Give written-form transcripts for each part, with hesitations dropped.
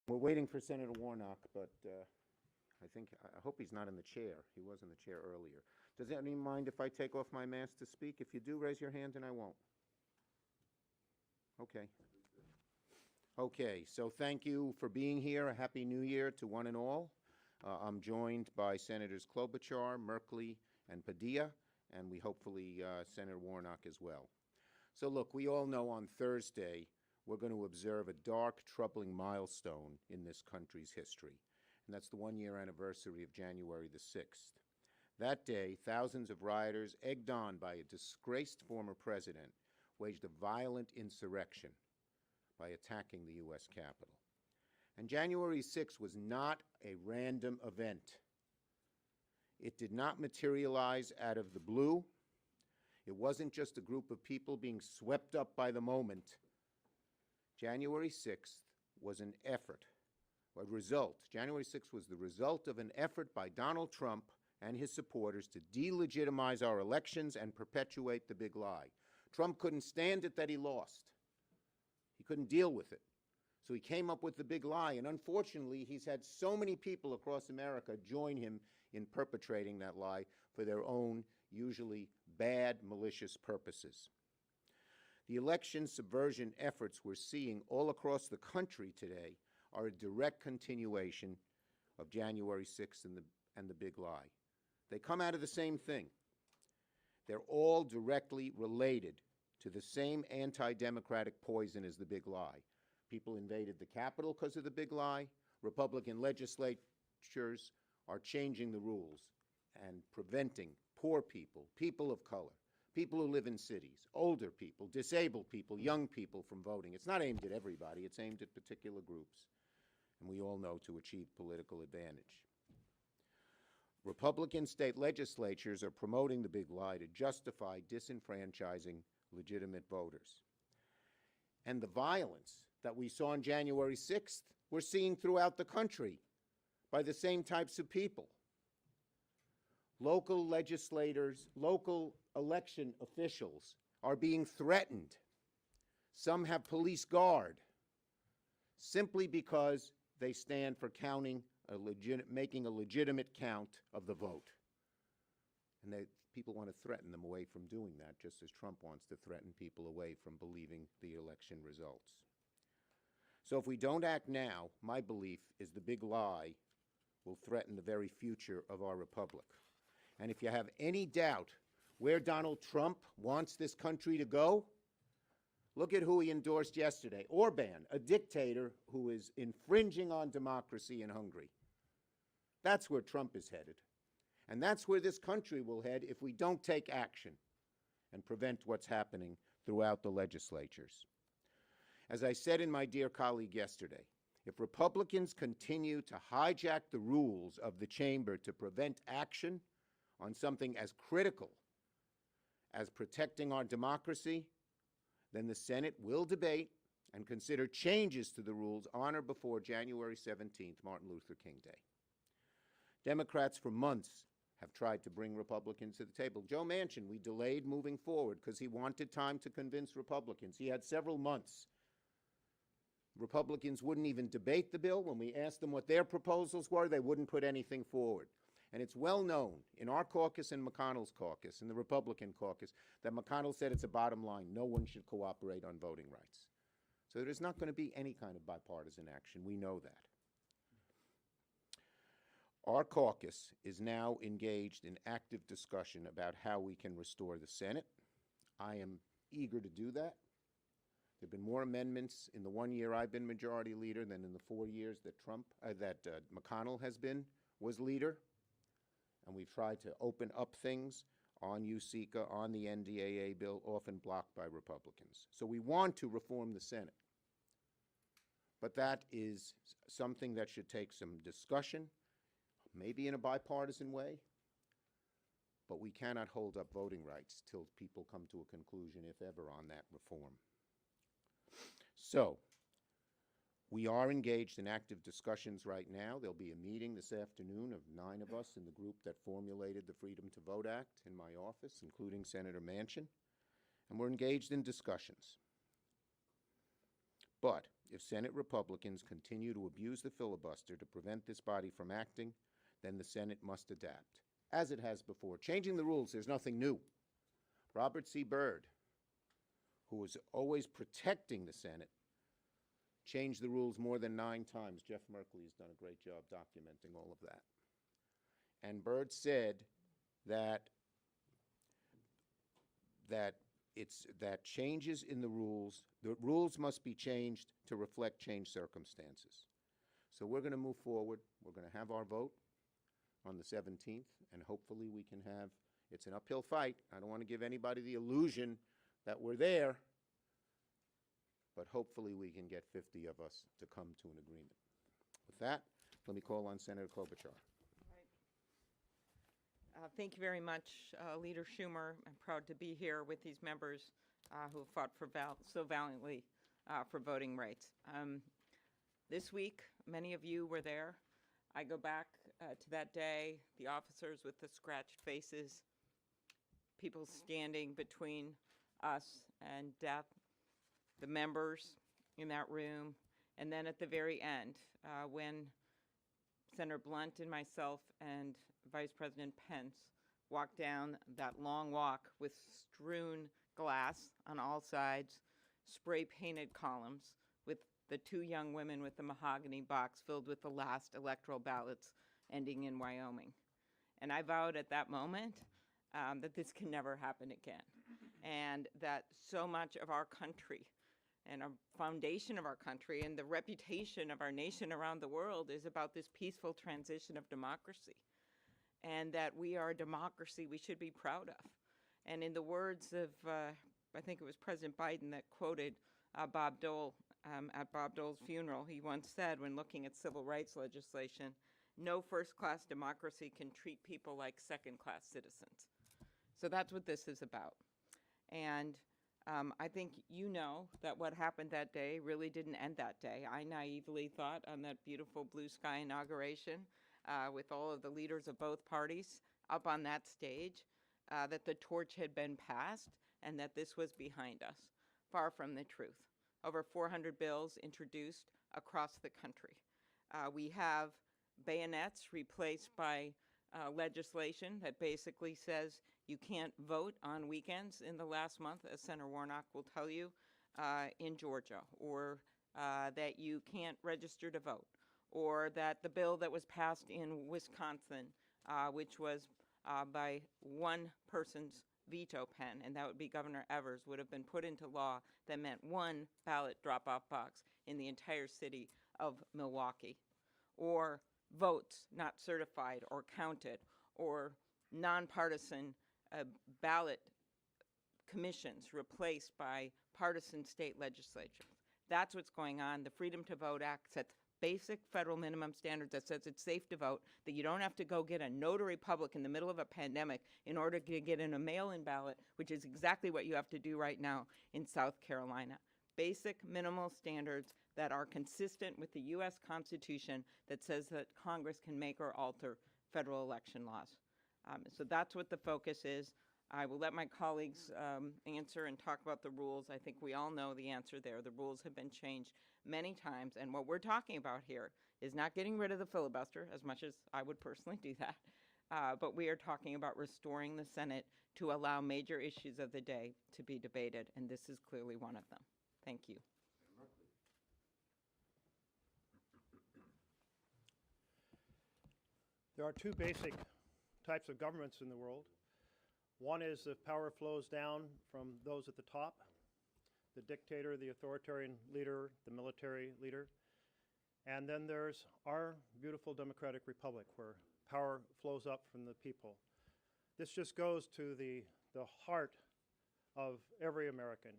We're waiting for Senator Warnock, but I hope he's not in the chair. He was in the chair earlier. Does anyone mind if I take off my mask to speak? If you do, raise your hand and I won't. Okay. Okay, so thank you for being here. A Happy New Year to one and all. I'm joined by Senators Klobuchar, Merkley, and Padilla, and we hopefully Senator Warnock as well. So look, we all know on Thursday we're going to observe a dark, troubling milestone in this country's history, and that's the one-year anniversary of January the 6th. That day, thousands of rioters, egged on by a disgraced former president, waged a violent insurrection by attacking the U.S. Capitol. And January 6th was not a random event. It did not materialize out of the blue. It wasn't just a group of people being swept up by the moment. January 6th was an effort, a result. January 6th was the result of an effort by Donald Trump and his supporters to delegitimize our elections and perpetuate the big lie. Trump couldn't stand it that he lost. He couldn't deal with it. So he came up with the big lie, and unfortunately, he's had so many people across America join him in perpetrating that lie for their own, usually bad, malicious purposes. The election subversion efforts we're seeing all across the country today are a direct continuation of January 6th and the big lie. They come out of the same thing. They're all directly related to the same anti-democratic poison as the big lie. People invaded the Capitol because of the big lie. Republican legislatures are changing the rules and preventing poor people, people of color, people who live in cities, older people, disabled people, young people from voting. It's not aimed at everybody. It's aimed at particular groups. And we all know to achieve political advantage. Republican state legislatures are promoting the big lie to justify disenfranchising legitimate voters. And the violence that we saw on January 6th, we're seeing throughout the country by the same types of people. Local legislators, local election officials are being threatened. Some have police guard simply because they stand for making a legitimate count of the vote. And people want to threaten them away from doing that, just as Trump wants to threaten people away from believing the election results. So if we don't act now, my belief is the big lie will threaten the very future of our republic. And if you have any doubt where Donald Trump wants this country to go, look at who he endorsed yesterday, Orban, a dictator who is infringing on democracy in Hungary. That's where Trump is headed. And that's where this country will head if we don't take action and prevent what's happening throughout the legislatures. As I said in my dear colleague yesterday, if Republicans continue to hijack the rules of the chamber to prevent action on something as critical as protecting our democracy, then the Senate will debate and consider changes to the rules on or before January 17th, Martin Luther King Day. Democrats for months have tried to bring Republicans to the table. Joe Manchin, we delayed moving forward because he wanted time to convince Republicans. He had several months. Republicans wouldn't even debate the bill. When we asked them what their proposals were, they wouldn't put anything forward. And it's well known in our caucus and McConnell's caucus, in the Republican caucus, that McConnell said it's a bottom line. No one should cooperate on voting rights. So there's not going to be any kind of bipartisan action. We know that. Our caucus is now engaged in active discussion about how we can restore the Senate. I am eager to do that. There have been more amendments in the 1 year I've been Majority Leader than in the 4 years that McConnell was leader. And we've tried to open up things on USICA, on the NDAA bill, often blocked by Republicans. So we want to reform the Senate. But that is something that should take some discussion, maybe in a bipartisan way. But we cannot hold up voting rights till people come to a conclusion, if ever, on that reform. So we are engaged in active discussions right now. There'll be a meeting this afternoon of 9 of us in the group that formulated the Freedom to Vote Act in my office, including Senator Manchin, and we're engaged in discussions. But If Senate Republicans continue to abuse the filibuster to prevent this body from acting, then the Senate must adapt, as it has before. Changing the rules, there's nothing new. Robert C. Byrd, who was always protecting the Senate, changed the rules more than 9 times. Jeff Merkley has done a great job documenting all of that. And Byrd said that changes in the rules must be changed to reflect changed circumstances. So we're going to move forward. We're going to have our vote on the 17th, and hopefully we can have, it's an uphill fight. I don't want to give anybody the illusion that we're there, but hopefully we can get 50 of us to come to an agreement. With that, let me call on Senator Klobuchar. Thank you very much, Leader Schumer. I'm proud to be here with these members who have fought for so valiantly for voting rights. This week, many of you were there. I go back to that day, the officers with the scratched faces, people standing between us and death, the members in that room, and then at the very end, when Senator Blunt and myself and Vice President Pence walked down that long walk with strewn glass on all sides, spray-painted columns, with the 2 young women with the mahogany box filled with the last electoral ballots ending in Wyoming. And I vowed at that moment that this can never happen again, and that so much of our country and our foundation of our country and the reputation of our nation around the world is about this peaceful transition of democracy, and that we are a democracy we should be proud of. And in the words of, I think it was President Biden that quoted Bob Dole at Bob Dole's funeral, he once said, when looking at civil rights legislation, no first-class democracy can treat people like second-class citizens. So that's what this is about. And I think you know that what happened that day really didn't end that day. I naively thought on that beautiful blue sky inauguration with all of the leaders of both parties up on that stage that the torch had been passed and that this was behind us. Far from the truth. Over 400 bills introduced across the country. We have bayonets replaced by legislation that basically says you can't vote on weekends in the last month, as Senator Warnock will tell you, in Georgia, or that you can't register to vote, or that the bill that was passed in Wisconsin, which was by one person's veto pen, and that would be Governor Evers, would have been put into law that meant 1 ballot drop-off box in the entire city of Milwaukee, or votes not certified or counted, or nonpartisan ballot commissions replaced by partisan state legislatures. That's what's going on. The Freedom to Vote Act sets basic federal minimum standards that says it's safe to vote, that you don't have to go get a notary public in the middle of a pandemic in order to get in a mail-in ballot, which is exactly what you have to do right now in South Carolina. Basic minimal standards that are consistent with the U.S. Constitution that says that Congress can make or alter federal election laws. So that's what the focus is. I will let my colleagues answer and talk about the rules. I think we all know the answer there. The rules have been changed many times, and what we're talking about here is not getting rid of the filibuster, as much as I would personally do that, but we are talking about restoring the Senate to allow major issues of the day to be debated, and this is clearly one of them. Thank you. There are 2 basic types of governments in the world. One is the power flows down from those at the top, the dictator, the authoritarian leader, the military leader. And then there's our beautiful democratic republic where power flows up from the people. This just goes to the heart of every American.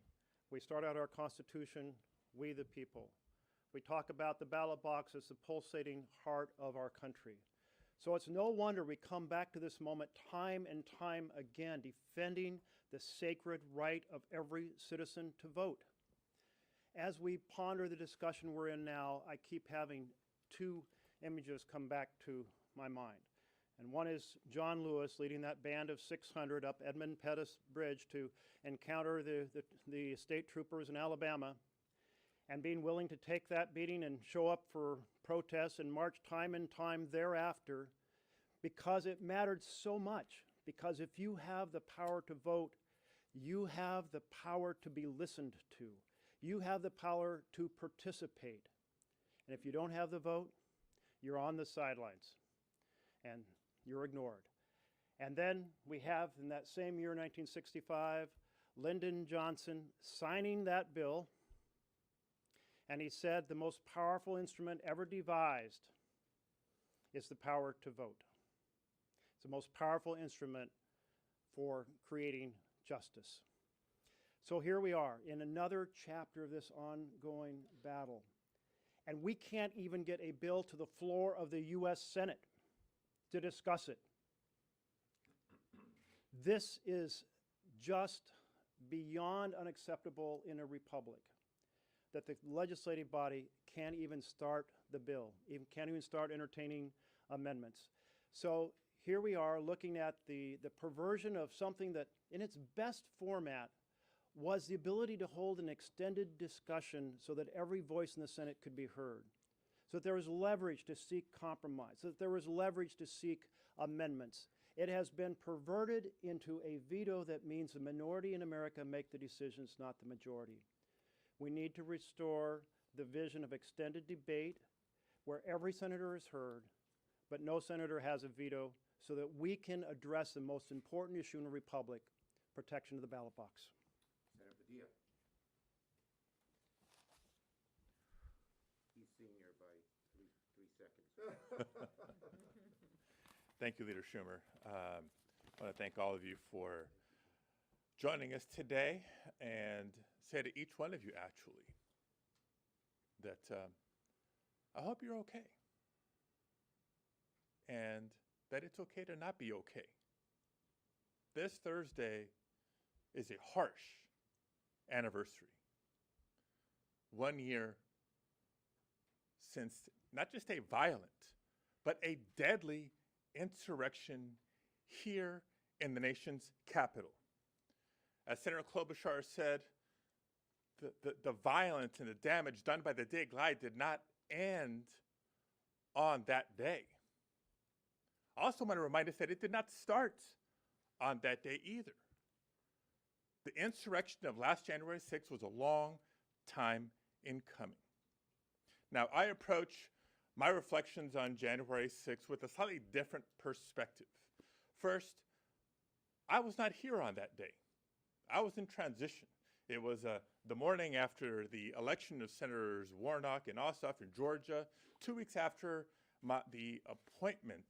We start out our Constitution, we the people. We talk about the ballot box as the pulsating heart of our country. So it's no wonder we come back to this moment time and time again, defending the sacred right of every citizen to vote. As we ponder the discussion we're in now, I keep having 2 images come back to my mind. And one is John Lewis leading that band of 600 up Edmund Pettus Bridge to encounter the state troopers in Alabama. and being willing to take that beating and show up for protests and march time and time thereafter, because it mattered so much. Because if you have the power to vote, you have the power to be listened to. You have the power to participate. And if you don't have the vote, you're on the sidelines and you're ignored. And then we have, in that same year, 1965, Lyndon Johnson signing that bill, and he said the most powerful instrument ever devised is the power to vote. It's the most powerful instrument for creating justice. So here we are in another chapter of this ongoing battle. And we can't even get a bill to the floor of the U.S. Senate to discuss it. This is just beyond unacceptable in a republic, that the legislative body can't even start the bill, can't even start entertaining amendments. So here we are looking at the perversion of something that in its best format was the ability to hold an extended discussion so that every voice in the Senate could be heard, so that there was leverage to seek compromise, so that there was leverage to seek amendments. It has been perverted into a veto that means the minority in America make the decisions, not the majority. We need to restore the vision of extended debate where every senator is heard, but no senator has a veto, so that we can address the most important issue in a republic, protection of the ballot box. Senator Padilla. He's senior by three seconds. Thank you, Leader Schumer. I want to thank all of you for joining us today, and say to each one of you, actually, that I hope you're okay, and that it's okay to not be okay. This Thursday is a harsh anniversary. 1 year since not just a violent, but a deadly insurrection here in the nation's capital. As Senator Klobuchar said, the violence and the damage done by the day glide did not end on that day. I also want to remind us that it did not start on that day either. The insurrection of last January 6th was a long time in coming. Now, I approach my reflections on January 6th with a slightly different perspective. First, I was not here on that day. I was in transition. It was the morning after the election of Senators Warnock and Ossoff in Georgia, 2 weeks after the appointment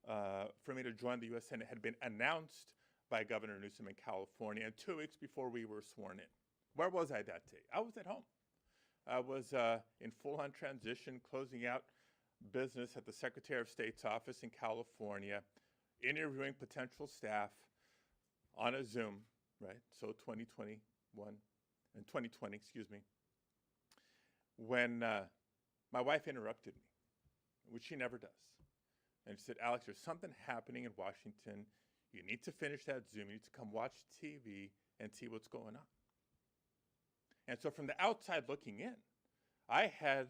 for me to join the U.S. Senate had been announced by Governor Newsom in California, and 2 weeks before we were sworn in. Where was I that day? I was at home. I was in full-on transition, closing out business at the Secretary of State's office in California, interviewing potential staff on a Zoom, right? So 2020, excuse me, when my wife interrupted me, which she never does. And she said, "Alex, there's something happening in Washington. You need to finish that Zoom. You need to come watch TV and see what's going on." And so from the outside looking in, I had,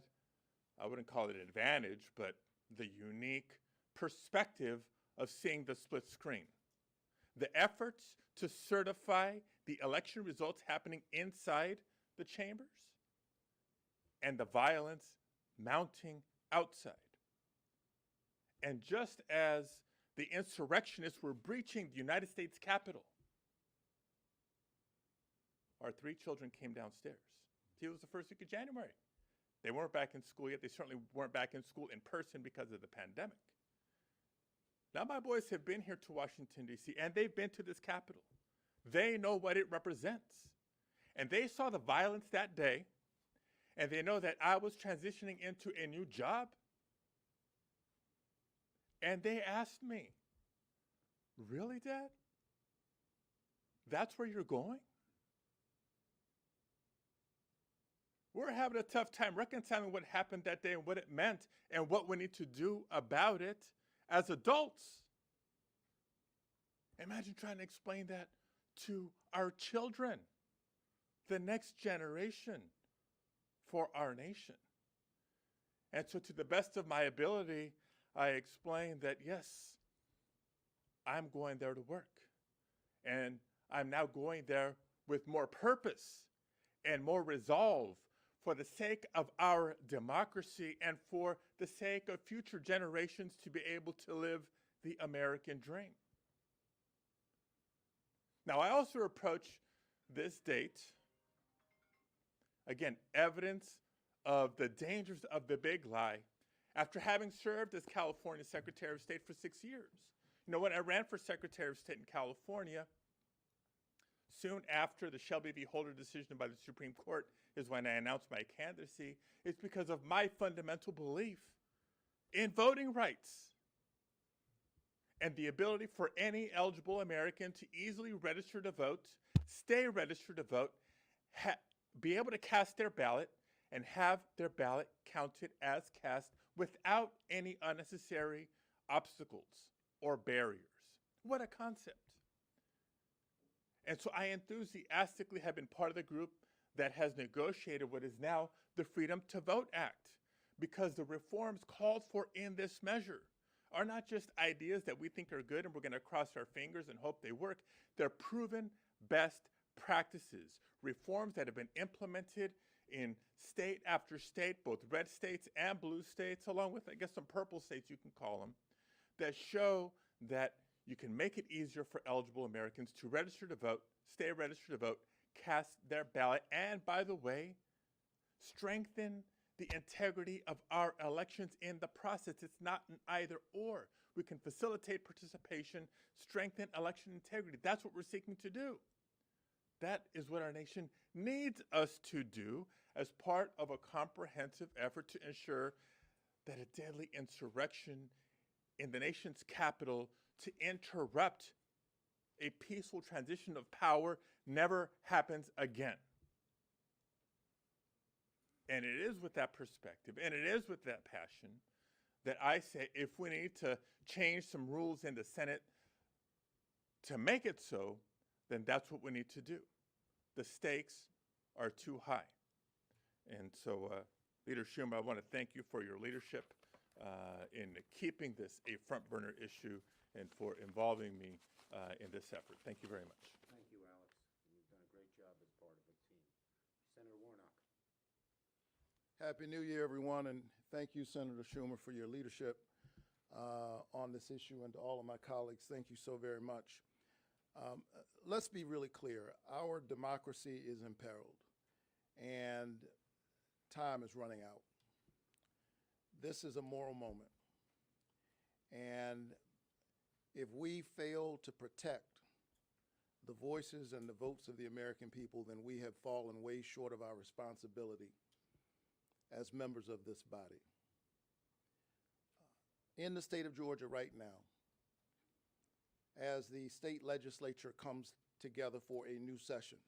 I wouldn't call it an advantage, but the unique perspective of seeing the split screen. The efforts to certify the election results happening inside the chambers and the violence mounting outside. And just as the insurrectionists were breaching the United States Capitol, our 3 children came downstairs. See, it was the first week of January. They weren't back in school yet. They certainly weren't back in school in person because of the pandemic. Now my boys have been here to Washington, D.C., and they've been to this Capitol. They know what it represents. And they saw the violence that day, and they know that I was transitioning into a new job. And they asked me, "Really, Dad? That's where you're going?" We're having a tough time reconciling what happened that day and what it meant and what we need to do about it as adults. Imagine trying to explain that to our children, the next generation. for our nation. And so to the best of my ability, I explained that, yes, I'm going there to work. And I'm now going there with more purpose and more resolve for the sake of our democracy and for the sake of future generations to be able to live the American dream. Now, I also approach this date, again, evidence of the dangers of the big lie after having served as California Secretary of State for 6 years. You know, when I ran for Secretary of State in California, soon after the Shelby v. Holder decision by the Supreme Court is when I announced my candidacy. It's because of my fundamental belief in voting rights and the ability for any eligible American to easily register to vote, stay registered to vote, be able to cast their ballot, and have their ballot counted as cast without any unnecessary obstacles or barriers. What a concept. And so I enthusiastically have been part of the group that has negotiated what is now the Freedom to Vote Act, because the reforms called for in this measure are not just ideas that we think are good and we're going to cross our fingers and hope they work. They're proven best practices, reforms that have been implemented in state after state, both red states and blue states, along with, I guess, some purple states you can call them, that show that you can make it easier for eligible Americans to register to vote, stay registered to vote, cast their ballot, and, by the way, strengthen the integrity of our elections in the process. It's not an either or. We can facilitate participation, strengthen election integrity. That's what we're seeking to do. That is what our nation needs us to do as part of a comprehensive effort to ensure that a deadly insurrection in the nation's capital to interrupt a peaceful transition of power never happens again. And it is with that perspective, and it is with that passion, that I say if we need to change some rules in the Senate to make it so, then that's what we need to do. The stakes are too high. And so, Leader Schumer, I want to thank you for your leadership in keeping this a front burner issue and for involving me in this effort. Thank you very much. Thank you, Alex. You've done a great job as part of the team. Senator Warnock. Happy New Year, everyone, and thank you, Senator Schumer, for your leadership on this issue, and to all of my colleagues, thank you so very much. Let's be really clear. Our democracy is imperiled, and time is running out. This is a moral moment, and if we fail to protect the voices and the votes of the American people, then we have fallen way short of our responsibility as members of this body. In the state of Georgia right now, as the state legislature comes together for a new session,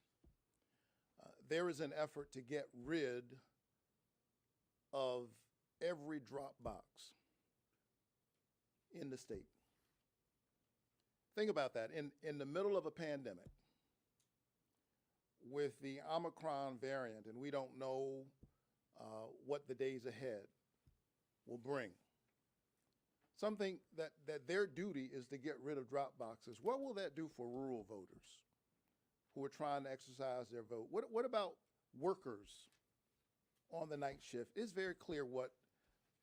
there is an effort to get rid of every drop box in the state. Think about that. In the middle of a pandemic, with the Omicron variant, and we don't know what the days ahead will bring, something that their duty is to get rid of drop boxes. What will that do for rural voters who are trying to exercise their vote? What about workers on the night shift? It's very clear what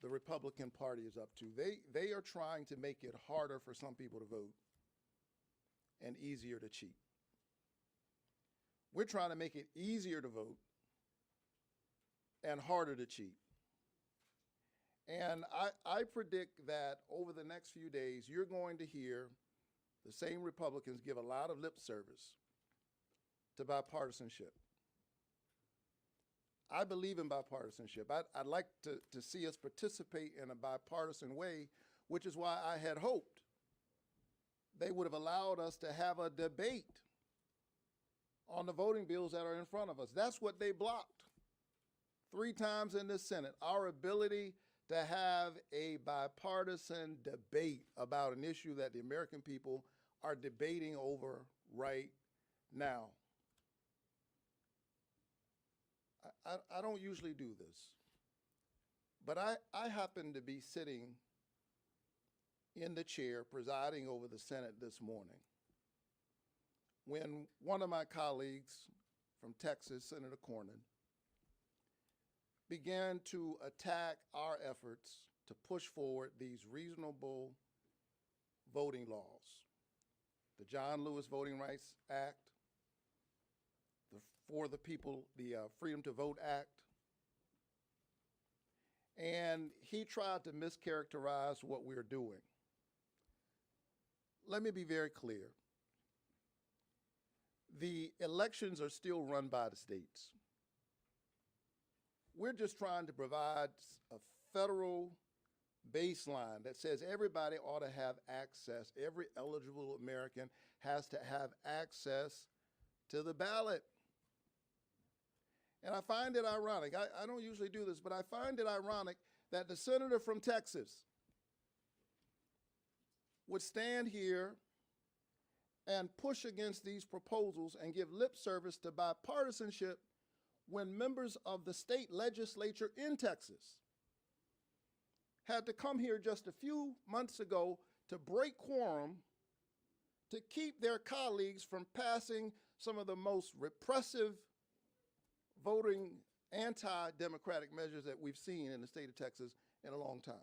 the Republican Party is up to. They are trying to make it harder for some people to vote and easier to cheat. We're trying to make it easier to vote and harder to cheat. And I predict that over the next few days, you're going to hear the same Republicans give a lot of lip service to bipartisanship. I believe in bipartisanship. I'd like to see us participate in a bipartisan way, which is why I had hoped they would have allowed us to have a debate on the voting bills that are in front of us. That's what they blocked 3 times in the Senate, our ability to have a bipartisan debate about an issue that the American people are debating over right now. I don't usually do this, but I happen to be sitting in the chair presiding over the Senate this morning when one of my colleagues from Texas, Senator Cornyn, began to attack our efforts to push forward these reasonable voting laws. The John Lewis Voting Rights Act, the For the People, the Freedom to Vote Act, and he tried to mischaracterize what we're doing. Let me be very clear. The elections are still run by the states. We're just trying to provide a federal baseline that says everybody ought to have access, every eligible American has to have access to the ballot. And I find it ironic, I don't usually do this, but I find it ironic that the senator from Texas would stand here and push against these proposals and give lip service to bipartisanship when members of the state legislature in Texas had to come here just a few months ago to break quorum to keep their colleagues from passing some of the most repressive voting anti-democratic measures that we've seen in the state of Texas in a long time.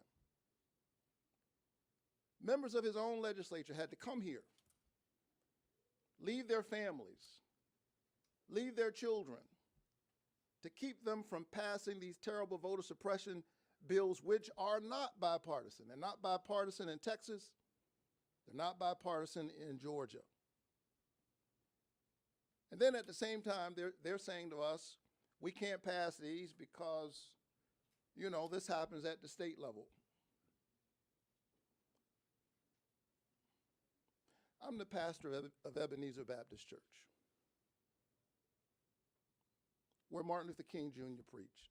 Members of his own legislature had to come here, leave their families, leave their children, to keep them from passing these terrible voter suppression bills, which are not bipartisan. They're not bipartisan in Texas. They're not bipartisan in Georgia. And then at the same time, they're saying to us, we can't pass these because, you know, this happens at the state level. I'm the pastor of Ebenezer Baptist Church, where Martin Luther King Jr. preached.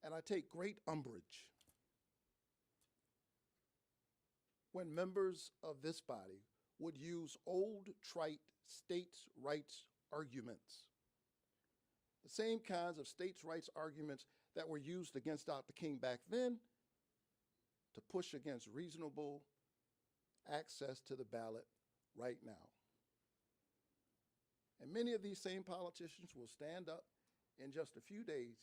And I take great umbrage when members of this body would use old, trite states' rights arguments, the same kinds of states' rights arguments that were used against Dr. King back then to push against reasonable access to the ballot right now. And many of these same politicians will stand up in just a few days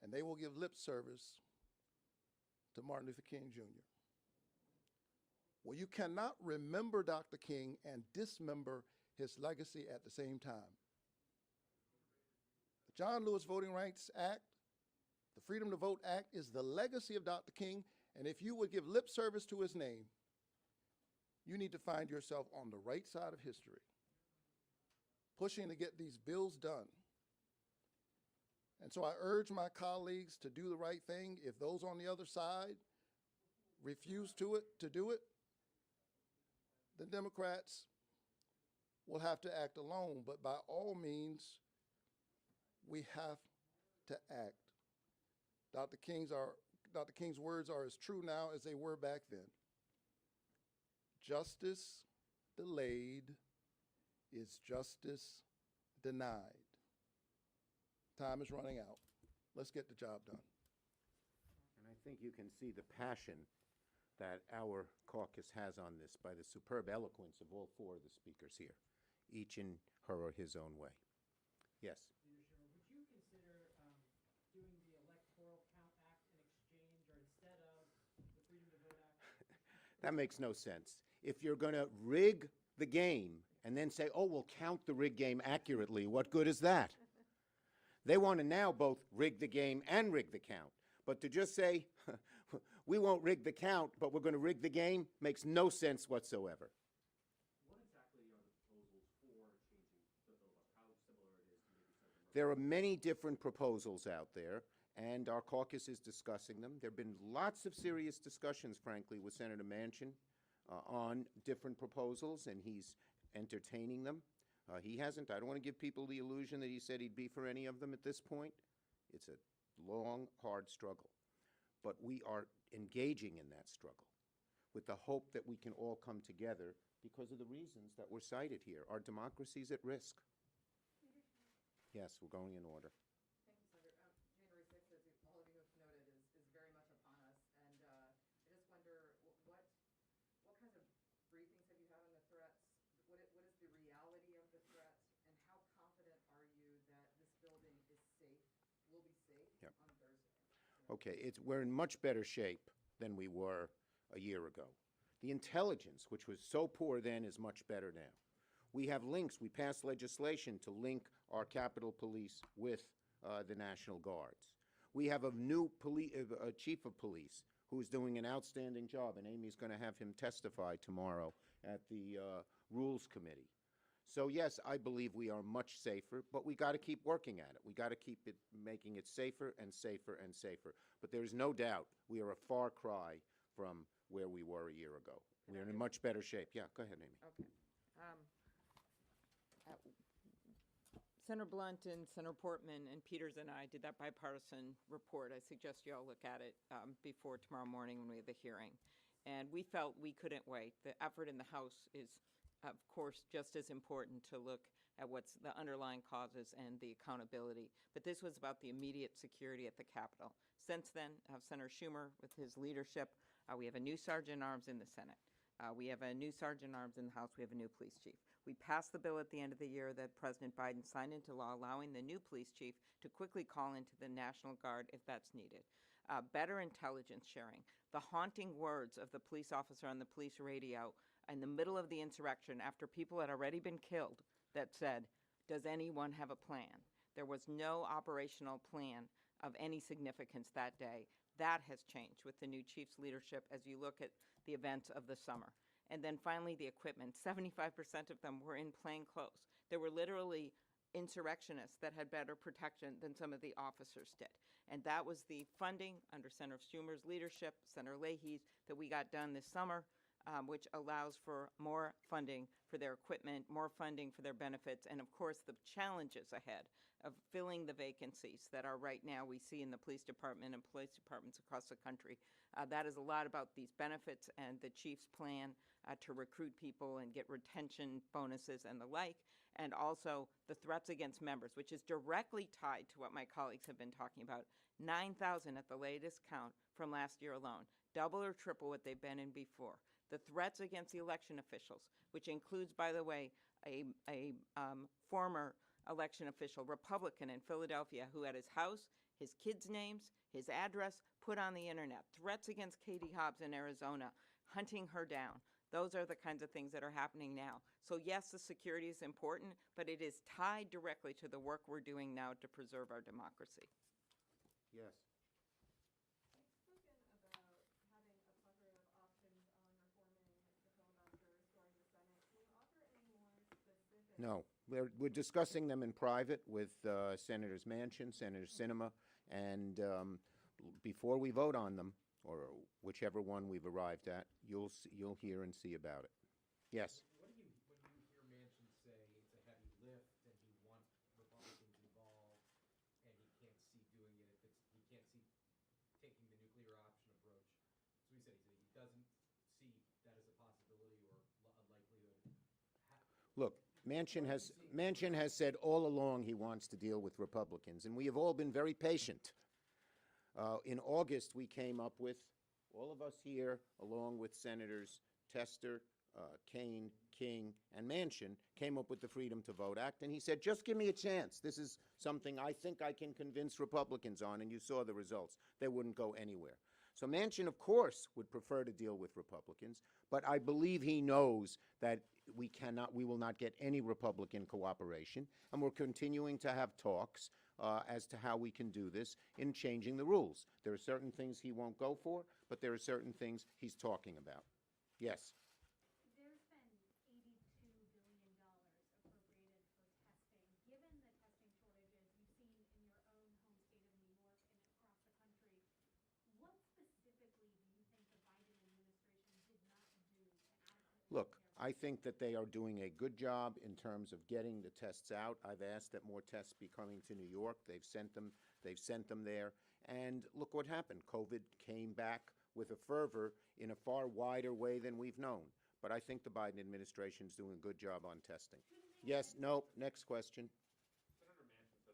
and they will give lip service to Martin Luther King Jr. Well, you cannot remember Dr. King and dismember his legacy at the same time. The John Lewis Voting Rights Act, the Freedom to Vote Act, is the legacy of Dr. King, and if you would give lip service to his name, you need to find yourself on the right side of history, pushing to get these bills done. And so I urge my colleagues to do the right thing. If those on the other side refuse to do it, the Democrats will have to act alone. But by all means, we have to act. Dr. King's words are as true now as they were back then. Justice delayed is justice denied. Time is running out. Let's get the job done. And I think you can see the passion that our caucus has on this by the superb eloquence of all four of the speakers here, each in her or his own way. Yes? Leader Schumer, would you consider doing the Electoral Count Act in exchange or instead of the Freedom to Vote Act? That makes no sense. If you're going to rig the game and then say, oh, we'll count the rigged game accurately, what good is that? They want to now both rig the game and rig the count. But to just say, we won't rig the count, but we're going to rig the game, makes no sense whatsoever. What exactly are the proposals for changing the filibuster? How similar it is to maybe some of the There are many different proposals out there, and our caucus is discussing them. There have been lots of serious discussions, frankly, with Senator Manchin on different proposals, and he's entertaining them. He hasn't. I don't want to give people the illusion that he said he'd be for any of them at this point. It's a long, hard struggle. But we are engaging in that struggle with the hope that we can all come together because of the reasons that were cited here. Our democracy is at risk. Yes, we're going in order. Thank you, Senator. January 6th, as all of you have noted, is very much upon us. And I just wonder what kinds of briefings have you had on the threats? What is the reality of the threats? And how confident are you that this building is safe, will be safe Yep. on Thursday? Okay, we're in much better shape than we were a year ago. The intelligence, which was so poor then, is much better now. We have links. We passed legislation to link our Capitol Police with the National Guards. We have a new chief of police who is doing an outstanding job, and Amy's going to have him testify tomorrow at the Rules Committee. So yes, I believe we are much safer, but we got to keep working at it. We got to keep it making it safer and safer and safer. But there's no doubt we are a far cry from where we were a year ago. We are in much better shape. Yeah, go ahead, Amy. Okay. Senator Blunt and Senator Portman and Peters and I did that bipartisan report. I suggest you all look at it before tomorrow morning when we have the hearing. And we felt we couldn't wait. The effort in the House is, of course, just as important to look at what's the underlying causes and the accountability. But this was about the immediate security at the Capitol. Since then, Senator Schumer, with his leadership, we have a new sergeant at arms in the Senate. We have a new sergeant at arms in the House. We have a new police chief. We passed the bill at the end of the year that President Biden signed into law, allowing the new police chief to quickly call into the National Guard if that's needed. Better intelligence sharing. The haunting words of the police officer on the police radio in the middle of the insurrection after people had already been killed that said, "Does anyone have a plan?" There was no operational plan of any significance that day. That has changed with the new chief's leadership as you look at the events of the summer. And then finally, the equipment. 75% of them were in plain clothes. There were literally insurrectionists that had better protection than some of the officers did. And that was the funding under Senator Schumer's leadership, Senator Leahy's, that we got done this summer, which allows for more funding for their equipment, more funding for their benefits, and of course the challenges ahead of filling the vacancies that are right now we see in the police department and police departments across the country. That is a lot about these benefits and the chief's plan to recruit people and get retention bonuses and the like, and also the threats against members, which is directly tied to what my colleagues have been talking about. 9,000 at the latest count from last year alone, double or triple what they've been in before. The threats against the election officials, which includes, by the way, a former election official, Republican in Philadelphia, who had his house, his kids' names, his address put on the internet. Threats against Katie Hobbs in Arizona, hunting her down. Those are the kinds of things that are happening now. So yes, the security is important, but it is tied directly to the work we're doing now to preserve our democracy. Yes. You've spoken about having a plethora of options on reforming the filibuster, restoring the Senate. Can you offer any more specific? No, we're discussing them in private with Senators Manchin, Senator Sinema, and before we vote on them, or whichever one we've arrived at, you'll hear and see about it. Yes. What do you, when you hear Manchin say it's a heavy lift and he wants Republicans involved and he can't see doing it if he can't see taking the nuclear option approach? So he doesn't see that as a possibility or a likelihood. Look, Manchin has said all along he wants to deal with Republicans, and we have all been very patient. In August, we came up with, all of us here, along with Senators Tester, Kaine, King, and Manchin, came up with the Freedom to Vote Act, and he said, just give me a chance. This is something I think I can convince Republicans on, and you saw the results. They wouldn't go anywhere. So Manchin, of course, would prefer to deal with Republicans, but I believe he knows that we will not get any Republican cooperation, and we're continuing to have talks as to how we can do this in changing the rules. There are certain things he won't go for, but there are certain things he's talking about. Yes? There's been $82 billion appropriated for testing. Given the testing shortages you've seen in your own home state of New York and across the country, what specifically do you think the Biden administration did not do to adequately Look, prepare? I think that they are doing a good job in terms of getting the tests out. I've asked that more tests be coming to New York. They've sent them there. And look what happened. COVID came back with a fervor in a far wider way than we've known. But I think the Biden administration is doing a good job on testing. Yes, no, next question. Senator Manchin said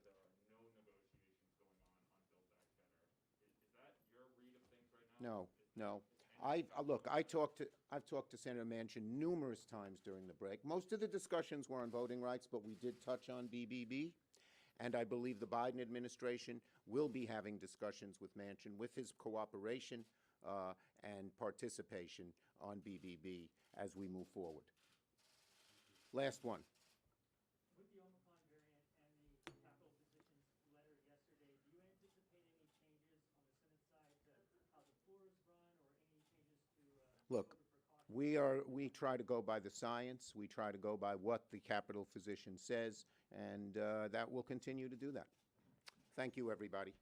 No, no. I've talked to Senator Manchin numerous times during the break. Most of the discussions were on voting rights, but we did touch on BBB. And I believe the Biden administration will be having discussions with Manchin with his cooperation and participation on BBB as we move forward. Last one. With the Omicron variant and the Capitol Physicians letter yesterday, do you anticipate any changes on the Senate side to how the floor is run or any changes to Look, COVID precautions? we try to go by the science. We try to go by what the Capitol physician says, and that will continue to do that. Thank you, everybody.